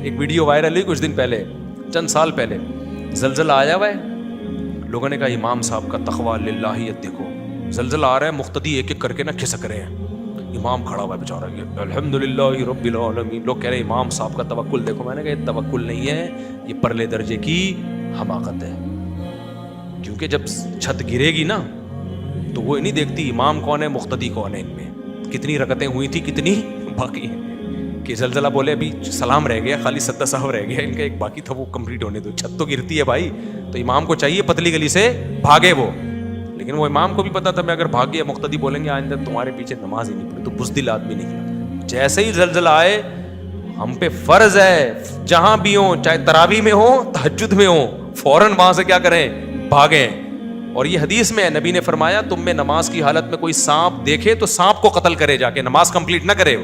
ایک video viral ہوئی کچھ دن پہلے، چند سال پہلے، زلزلہ آیا ہوا ہے، لوگوں نے کہا امام صاحب کا تقویٰ للہیت دیکھو، زلزلہ آ رہا ہے، مقتدی ایک ایک کر کے نا کھسک رہے ہیں، امام کھڑا ہوا ہے بیچارہ، یہ الحمدللہ رب العالمین، لوگ کہہ رہے ہیں امام صاحب کا توکل دیکھو. میں نے کہا یہ توکل نہیں ہے، یہ پرلے درجے کی حماقت ہے. کیونکہ جب چھت گرے گی نا تو وہ نہیں دیکھتی امام کون ہے مقتدی کون ہے، ان میں کتنی رکعتیں ہوئی تھی کتنی باقی ہیں. کہ زلزلہ بولے ابھی سلام رہ گیا، خالی سدہ صاحب رہ گیا، ان کا ایک باقی تھا وہ کمپلیٹ ہونے دو. چھت تو گرتی ہے بھائی، تو امام کو چاہیے پتلی گلی سے بھاگے وہ، لیکن وہ امام کو بھی پتا تھا میں اگر بھاگ گیا مقتدی بولیں گے آئندہ تمہارے پیچھے نماز ہی نہیں پڑھی، تو بزدل آدمی نکلا. جیسے ہی زلزلہ آئے ہم پہ فرض ہے جہاں بھی ہوں، چاہے تراویح میں ہو تہجد میں ہو، فوراً وہاں سے کیا کریں، بھاگیں. اور یہ حدیث میں ہے، نبی نے فرمایا تم میں نماز کی حالت میں کوئی سانپ دیکھے تو سانپ کو قتل کرے، جا کے نماز کمپلیٹ نہ کرے.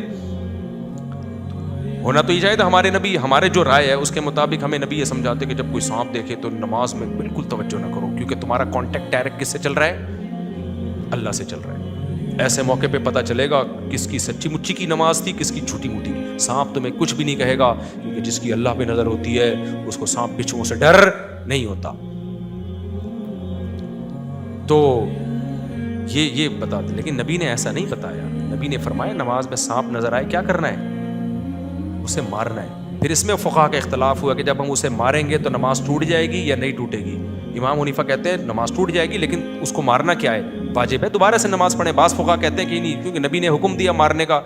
ہونا تو یہ چاہیے تھا ہمارے نبی، ہمارے جو رائے ہے اس کے مطابق ہمیں نبی یہ سمجھاتے کہ جب کوئی سانپ دیکھے تو نماز میں بالکل توجہ نہ کرو، کیونکہ تمہارا کانٹیکٹ ڈائریکٹ کس سے چل رہا ہے، اللہ سے چل رہا ہے. ایسے موقع پہ پتہ چلے گا کس کی سچی مچی کی نماز تھی، کس کی جھوٹی موٹی. سانپ تمہیں کچھ بھی نہیں کہے گا، کیونکہ جس کی اللہ پہ نظر ہوتی ہے اس کو سانپ بچھوؤں سے ڈر نہیں ہوتا. تو یہ بتا دیں، لیکن نبی نے ایسا نہیں بتایا. نبی نے فرمایا نماز میں سانپ نظر آئے کیا کرنا ہے، اسے مارنا ہے. پھر اس میں فقہا کا اختلاف ہوا کہ جب ہم اسے ماریں گے تو نماز ٹوٹ جائے گی یا نہیں ٹوٹے گی. امام حنیفہ کہتے ہیں نماز ٹوٹ جائے گی، لیکن اس کو مارنا کیا ہے، واجب ہے، دوبارہ سے نماز پڑھیں. بعض فقہا کہتے ہیں کہ نہیں، کیونکہ نبی نے حکم دیا مارنے کا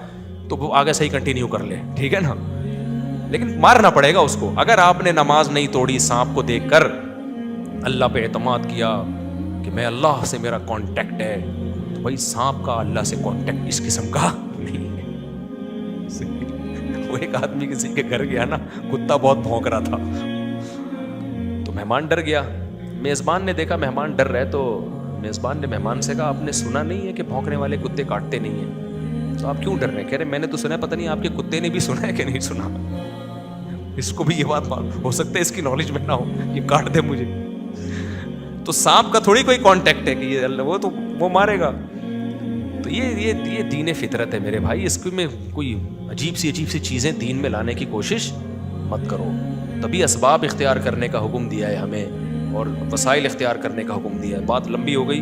تو وہ آگے سے ہی کنٹینیو کر لے، ٹھیک ہے نا، لیکن مارنا پڑے گا اس کو. اگر آپ نے نماز نہیں توڑی سانپ کو دیکھ کر، اللہ پہ اعتماد کیا کہ میں اللہ سے میرا کانٹیکٹ ہے، تو بھائی سانپ کا اللہ سے کانٹیکٹ اس قسم کا نہیں ہے. وہ ایک آدمی کسی کے گھر گیا نا، کتا بہت بھونک رہا تھا، تو مہمان ڈر گیا. میزبان نے دیکھا مہمان ڈر رہے تو میزبان نے مہمان سے کہا آپ نے سنا نہیں ہے کہ بھونکنے والے کتے کاٹتے نہیں ہیں، تو آپ کیوں ڈر رہے ہیں؟ کہہ رہے میں نے تو سنا، پتہ نہیں آپ کے کتے نے بھی سنا ہے کہ نہیں سنا. اس کو بھی یہ بات ہو سکتا ہے اس کی نالج میں نہ ہو، یہ کاٹ دے مجھے. تو سانپ کا تھوڑی کوئی کانٹیکٹ ہے کہ یہ اللہ وہ تو وہ مارے گا. تو یہ دین فطرت ہے میرے بھائی، اس میں کوئی عجیب سی چیزیں دین میں لانے کی کوشش مت کرو. تبھی اسباب اختیار کرنے کا حکم دیا ہے ہمیں اور وسائل اختیار کرنے کا حکم دیا ہے. بات لمبی ہو گئی.